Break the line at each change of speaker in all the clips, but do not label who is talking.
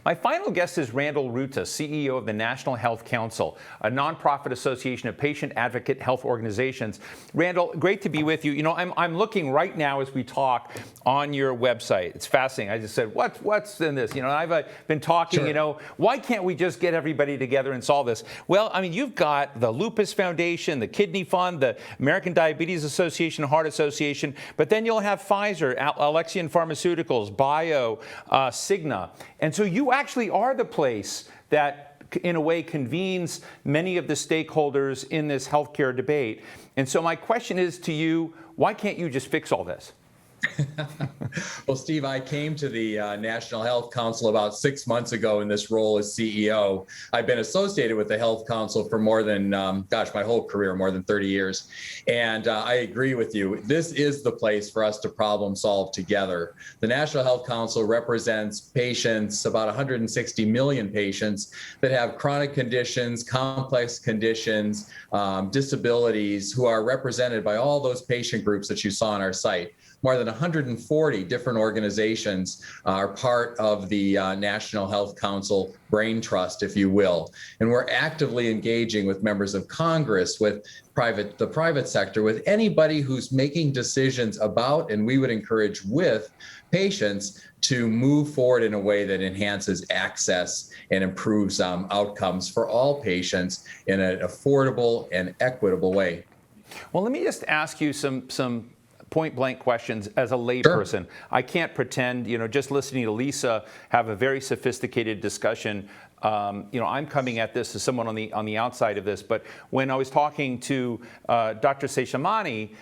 My final guest is Randall Rutta, CEO of the National Health Council, a nonprofit association of patient advocate health organizations. Randall, great to be with you. You know, I'm looking right now as we talk on your website. It's fascinating. I just said, what's in this? You know, I've been talking,
Sure.
you know, why can't we just get everybody together and solve this? Well, I mean, you've got the Lupus Foundation, the Kidney Fund, the American Diabetes Association, Heart Association, but then you'll have Pfizer, Alexion Pharmaceuticals, Bio, Cigna. And so you actually are the place that, in a way, convenes many of the stakeholders in this healthcare debate. And so my question is to you, why can't you just fix all this?
Well, Steve, I came to the National Health Council about 6 months ago in this role as CEO. I've been associated with the Health Council for more than, my whole career, more than 30 years. And I agree with you. This is the place for us to problem solve together. The National Health Council represents patients, about 160 million patients that have chronic conditions, complex conditions, disabilities, who are represented by all those patient groups that you saw on our site. More than 140 different organizations are part of the National Health Council brain trust, if you will. And we're actively engaging with members of Congress, with the private sector, with anybody who's making decisions about, and we would encourage with, patients to move forward in a way that enhances access and improves outcomes for all patients in an affordable and equitable way.
Well, let me just ask you some point-blank questions as a layperson. Sure. I can't pretend, you know, just listening to Lisa have a very sophisticated discussion. You know, I'm coming at this as someone on the outside of this, but when I was talking to Dr. Seshamani,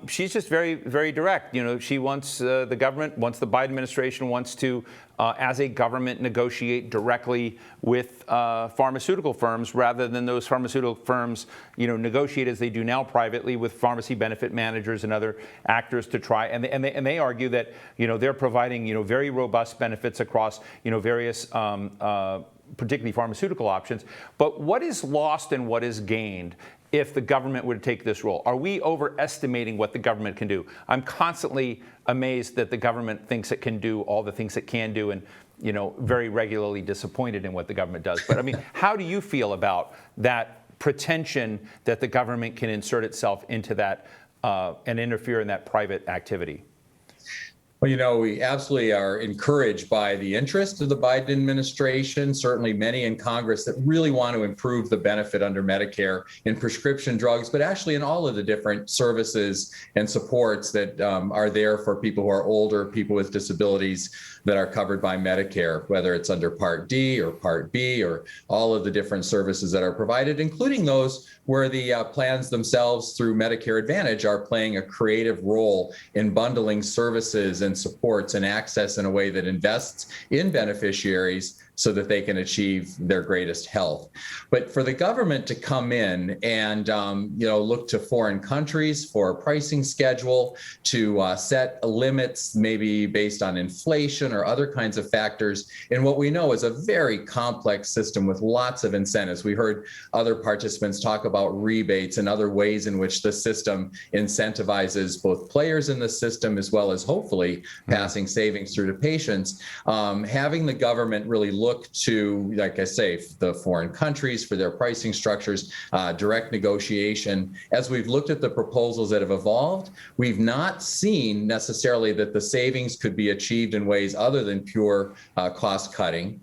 she's just very, very direct. You know, she wants the Biden administration wants to, as a government, negotiate directly with pharmaceutical firms rather than those pharmaceutical firms, you know, negotiate as they do now privately with pharmacy benefit managers and other actors to try. And they argue that, you know, they're providing, you know, very robust benefits across, you know, various particularly pharmaceutical options. But what is lost and what is gained if the government would take this role? Are we overestimating what the government can do? I'm constantly amazed that the government thinks it can do all the things it can do, and, you know, very regularly disappointed in what the government does. But I mean, how do you feel about that pretension that the government can insert itself into that and interfere in that private activity?
Well, you know, we absolutely are encouraged by the interest of the Biden administration, certainly many in Congress that really want to improve the benefit under Medicare in prescription drugs, but actually in all of the different services and supports that are there for people who are older, people with disabilities that are covered by Medicare, whether it's under Part D or Part B or all of the different services that are provided, including those where the plans themselves through Medicare Advantage are playing a creative role in bundling services and supports and access in a way that invests in beneficiaries so that they can achieve their greatest health. But for the government to come in and you know, look to foreign countries for a pricing schedule, to set limits maybe based on inflation or other kinds of factors in what we know is a very complex system with lots of incentives. We heard other participants talk about rebates and other ways in which the system incentivizes both players in the system as well as hopefully passing savings through to patients. Having the government really look to, like I say, the foreign countries for their pricing structures, direct negotiation. As we've looked at the proposals that have evolved, we've not seen necessarily that the savings could be achieved in ways other than pure cost cutting,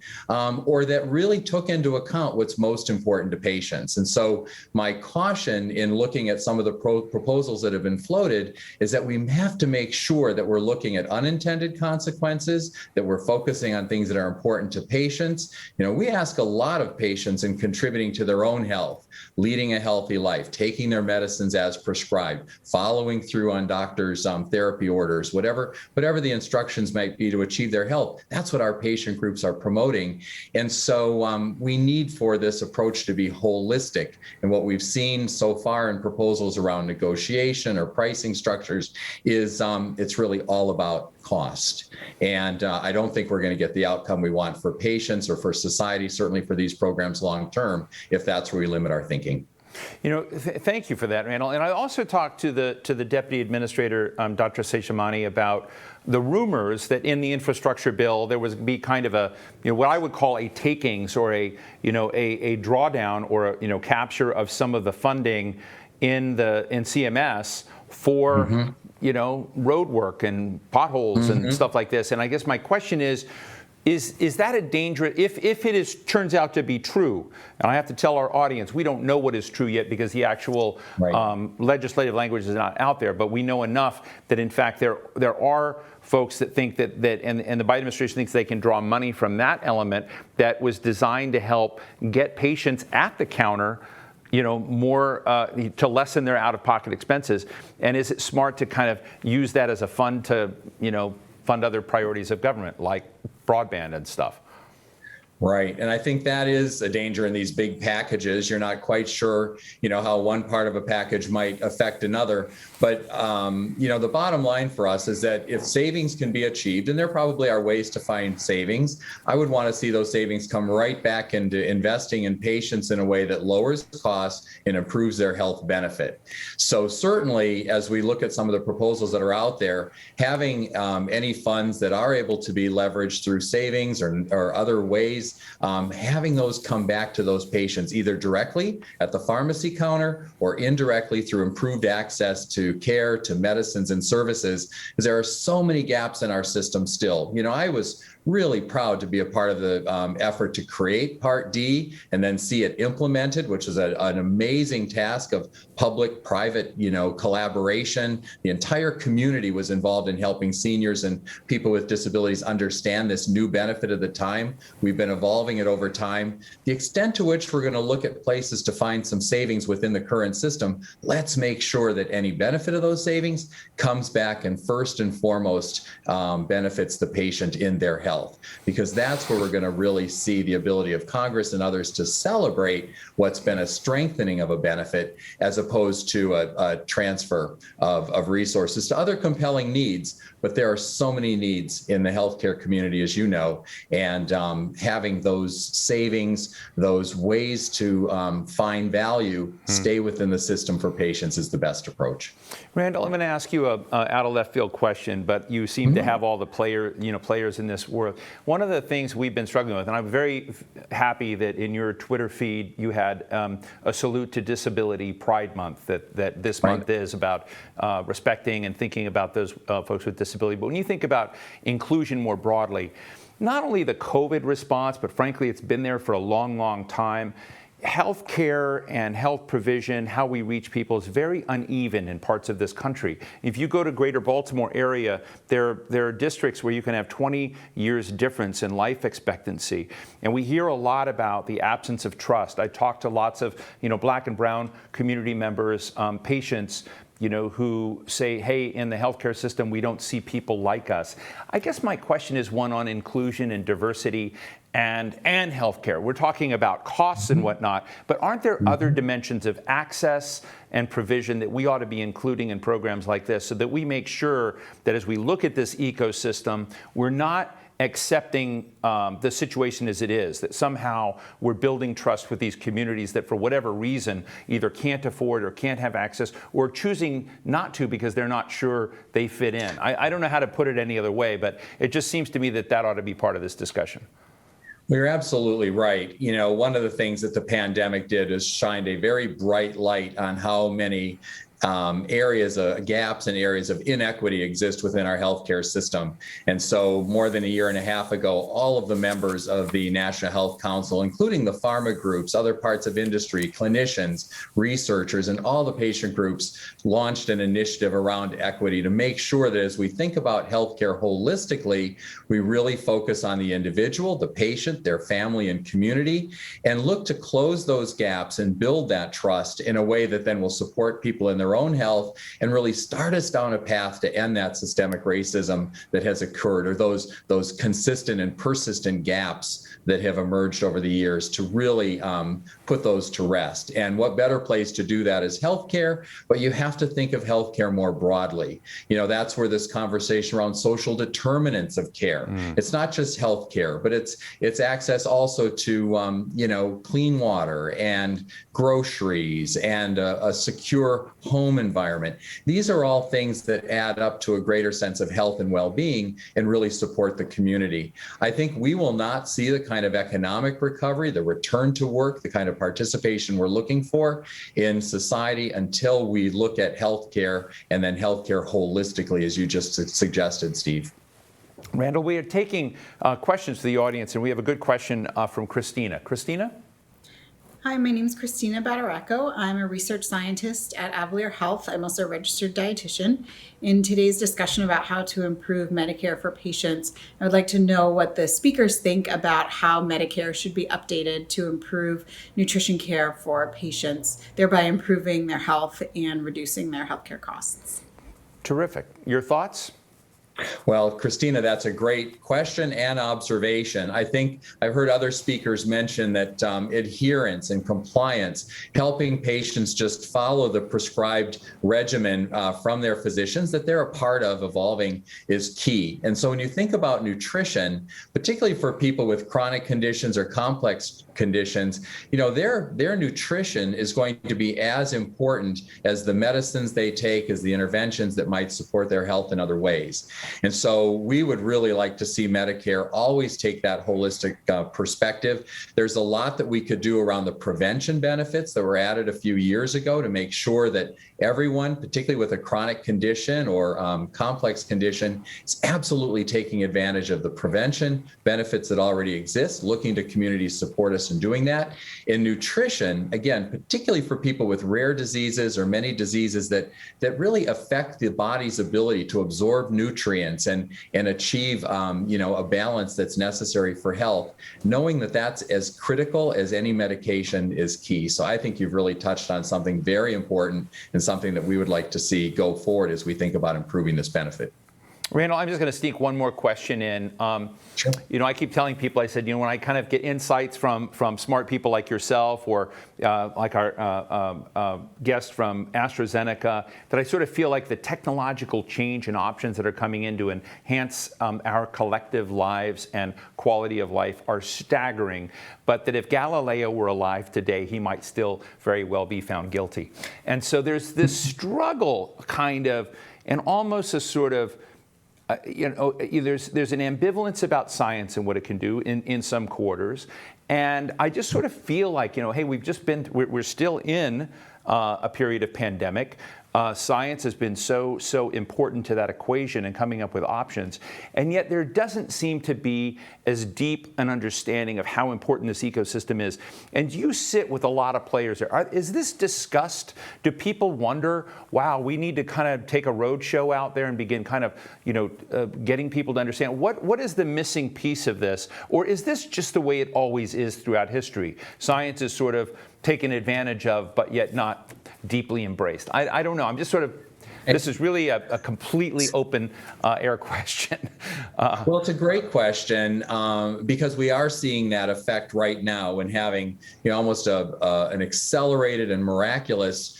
or that really took into account what's most important to patients. And so my caution in looking at some of the proposals that have been floated is that we have to make sure that we're looking at unintended consequences, that we're focusing on things that are important to patients. You know, we ask a lot of patients in contributing to their own health, leading a healthy life, taking their medicines as prescribed, following through on doctors' therapy orders, whatever the instructions might be to achieve their health. That's what our patient groups are promoting. And so we need for this approach to be holistic. And what we've seen so far in proposals around negotiation or pricing structures is it's really all about cost. And I don't think we're going to get the outcome we want for patients or for society, certainly for these programs long term, if that's where we limit our thinking.
Thank you for that, Randall. And I also talked to the Deputy Administrator, Dr. Seshamani, about the rumors that in the infrastructure bill there was be kind of a, what I would call a takings or a drawdown or a, capture of some of the funding in CMS for road work and potholes and stuff like this. And I guess my question is that a danger if it turns out to be true? And I have to tell our audience, we don't know what is true yet because the actual legislative language is not out there, but we know enough that in fact there are folks that think that and the Biden administration thinks they can draw money from that element that was designed to help get patients at the counter more to lessen their out-of-pocket expenses. And is it smart to kind of use that as a fund to fund other priorities of government like broadband and stuff?
Right. And I think that is a danger in these big packages. You're not quite sure, how one part of a package might affect another. But, the bottom line for us is that if savings can be achieved, and there probably are ways to find savings, I would want to see those savings come right back into investing in patients in a way that lowers costs and improves their health benefit. So certainly, as we look at some of the proposals that are out there, having any funds that are able to be leveraged through savings or other ways, having those come back to those patients either directly at the pharmacy counter or indirectly through improved access to care, to medicines and services, because there are so many gaps in our system still. I was really proud to be a part of the effort to create Part D and then see it implemented, which is an amazing task of public-private, collaboration. The entire community was involved in helping seniors and people with disabilities understand this new benefit of the time. We've been evolving it over time. The extent to which we're going to look at places to find some savings within the current system, let's make sure that any benefit of those savings comes back and first and foremost benefits the patient in their health. Because that's where we're going to really see the ability of Congress and others to celebrate what's been a strengthening of a benefit as opposed to a transfer of resources to other compelling needs. But there are so many needs in the healthcare community, as you know, and having those savings, those ways to find value, stay within the system for patients is the best approach.
Randall, I'm going to ask you a out of left field question, but you seem to have all the players in this world. One of the things we've been struggling with, and I'm very happy that in your Twitter feed you had a salute to Disability Pride Month, that this month is about respecting and thinking about those folks with disability. But when you think about inclusion more broadly, not only the COVID response, but frankly, it's been there for a long, long time. Healthcare and health provision, how we reach people, is very uneven in parts of this country. If you go to greater Baltimore area, there are districts where you can have 20 years difference in life expectancy. And we hear a lot about the absence of trust. I talked to lots of Black and brown community members, patients, who say, hey, in the healthcare system, we don't see people like us. I guess my question is one on inclusion and diversity and healthcare. We're talking about costs and whatnot, but aren't there other dimensions of access and provision that we ought to be including in programs like this so that we make sure that as we look at this ecosystem, we're not accepting the situation as it is, that somehow we're building trust with these communities that for whatever reason either can't afford or can't have access or choosing not to because they're not sure they fit in. I don't know how to put it any other way, but it just seems to me that ought to be part of this discussion.
You're absolutely right. One of the things that the pandemic did is shined a very bright light on how many areas of gaps and areas of inequity exist within our healthcare system. And so more than a year and a half ago, all of the members of the National Health Council, including the pharma groups, other parts of industry, clinicians, researchers, and all the patient groups launched an initiative around equity to make sure that as we think about healthcare holistically, we really focus on the individual, the patient, their family and community, and look to close those gaps and build that trust in a way that then will support people in their their own health and really start us down a path to end that systemic racism that has occurred, or those consistent and persistent gaps that have emerged over the years, to really put those to rest. And what better place to do that is healthcare, but you have to think of healthcare more broadly. That's where this conversation around social determinants of care. It's not just healthcare, but it's access also to clean water and groceries and a secure home environment. These are all things that add up to a greater sense of health and well-being and really support the community. I think we will not see the kind of economic recovery, the return to work, the kind of participation we're looking for in society until we look at healthcare, and then healthcare holistically, as you just suggested, Steve.
Randall, we are taking questions to the audience, and we have a good question from Christina. Christina?
Hi, my name is Christina Badaracco. I'm a research scientist at Avalier Health. I'm also a registered dietitian. In today's discussion about how to improve Medicare for patients, I would like to know what the speakers think about how Medicare should be updated to improve nutrition care for patients, thereby improving their health and reducing their healthcare costs.
Terrific. Your thoughts?
Well, Christina, that's a great question and observation. I think I've heard other speakers mention that adherence and compliance, helping patients just follow the prescribed regimen from their physicians that they're a part of evolving, is key. And so when you think about nutrition, particularly for people with chronic conditions or complex conditions, their nutrition is going to be as important as the medicines they take, as the interventions that might support their health in other ways. And so we would really like to see Medicare always take that holistic perspective. There's a lot that we could do around the prevention benefits that were added a few years ago to make sure that everyone, particularly with a chronic condition or complex condition, is absolutely taking advantage of the prevention benefits that already exist, looking to communities support us in doing that. In nutrition, again, particularly for people with rare diseases or many diseases that really affect the body's ability to absorb nutrients and achieve a balance that's necessary for health, knowing that that's as critical as any medication is key. So I think you've really touched on something very important and something that we would like to see go forward as we think about improving this benefit.
Randall, I'm just going to sneak one more question in.
Sure.
I keep telling people, I said, when I kind of get insights from smart people like yourself or like our guest from AstraZeneca, that I sort of feel like the technological change and options that are coming in to enhance our collective lives and quality of life are staggering, but that if Galileo were alive today, he might still very well be found guilty. And so there's this struggle kind of, and almost a sort of, there's an ambivalence about science and what it can do in some quarters. And I just sort of feel like, hey, we're still in a period of pandemic. Science has been so important to that equation and coming up with options. And yet there doesn't seem to be as deep an understanding of how important this ecosystem is. And you sit with a lot of players there. Is this discussed? Do people wonder, wow, we need to kind of take a road show out there and begin kind of, getting people to understand what is the missing piece of this? Or is this just the way it always is throughout history? Science is sort of taken advantage of, but yet not deeply embraced. I don't know. I'm just sort of, this is really a completely open air question.
Well, it's a great question because we are seeing that effect right now when having almost an accelerated and miraculous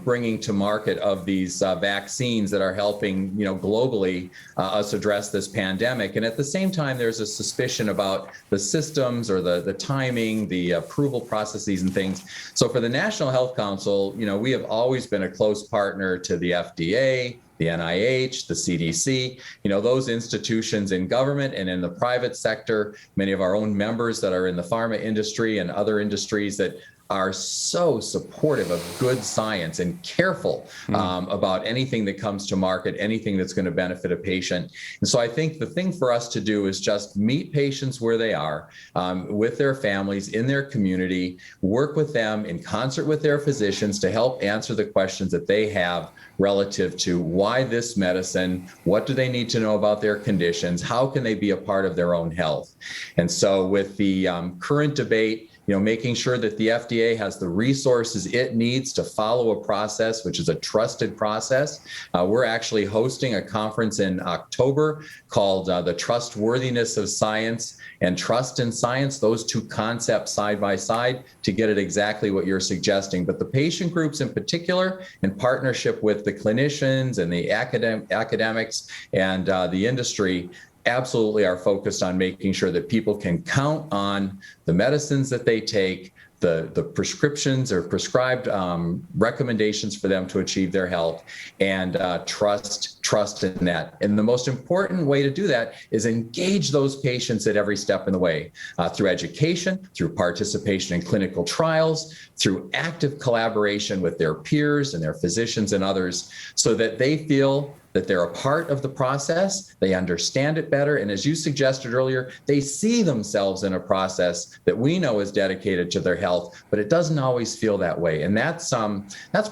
bringing to market of these vaccines that are helping globally us address this pandemic. And at the same time, there's a suspicion about the systems or the timing, the approval processes and things. So for the National Health Council, we have always been a close partner to the FDA, the NIH, the CDC, those institutions in government and in the private sector, many of our own members that are in the pharma industry and other industries that are so supportive of good science and careful about anything that comes to market, anything that's going to benefit a patient. And so I think the thing for us to do is just meet patients where they are, with their families, in their community, work with them in concert with their physicians to help answer the questions that they have relative to why this medicine, what do they need to know about their conditions, how can they be a part of their own health. And so with the current debate, making sure that the FDA has the resources it needs to follow a process, which is a trusted process. We're actually hosting a conference in October called The Trustworthiness of Science and Trust in Science, those two concepts side by side to get at exactly what you're suggesting. But the patient groups in particular, in partnership with the clinicians and the academics and the industry, absolutely are focused on making sure that people can count on the medicines that they take, the prescriptions or prescribed recommendations for them to achieve their health, and trust in that. And the most important way to do that is engage those patients at every step in the way, through education, through participation in clinical trials, through active collaboration with their peers and their physicians and others, so that they feel that they're a part of the process, they understand it better, and as you suggested earlier, they see themselves in a process that we know is dedicated to their health, but it doesn't always feel that way. And that's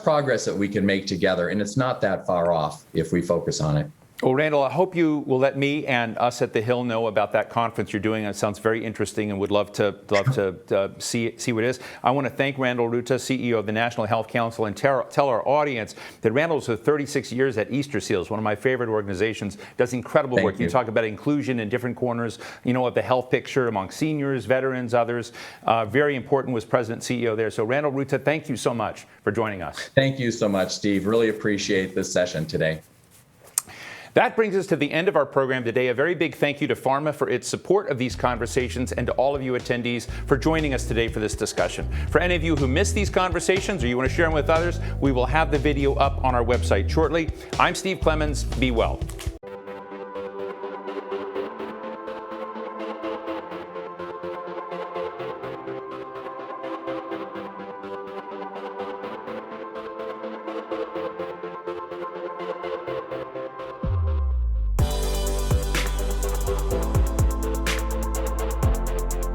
progress that we can make together, and it's not that far off if we focus on it.
Well, Randall, I hope you will let me and us at the Hill know about that conference you're doing. It sounds very interesting, and would love to see what it is. I want to thank Randall Rutta, CEO of the National Health Council, and tell our audience that Randall was for 36 years at Easter Seals, one of my favorite organizations. Does incredible work. You talk about inclusion in different corners, of the health picture among seniors, veterans, others. Very important, was President and CEO there. So, Randall Rutta, thank you so much for joining us.
Thank you so much, Steve. Really appreciate this session today.
That brings us to the end of our program today. A very big thank you to Pharma for its support of these conversations, and to all of you attendees for joining us today for this discussion. For any of you who missed these conversations or you want to share them with others, we will have the video up on our website shortly. I'm Steve Clemons. Be well.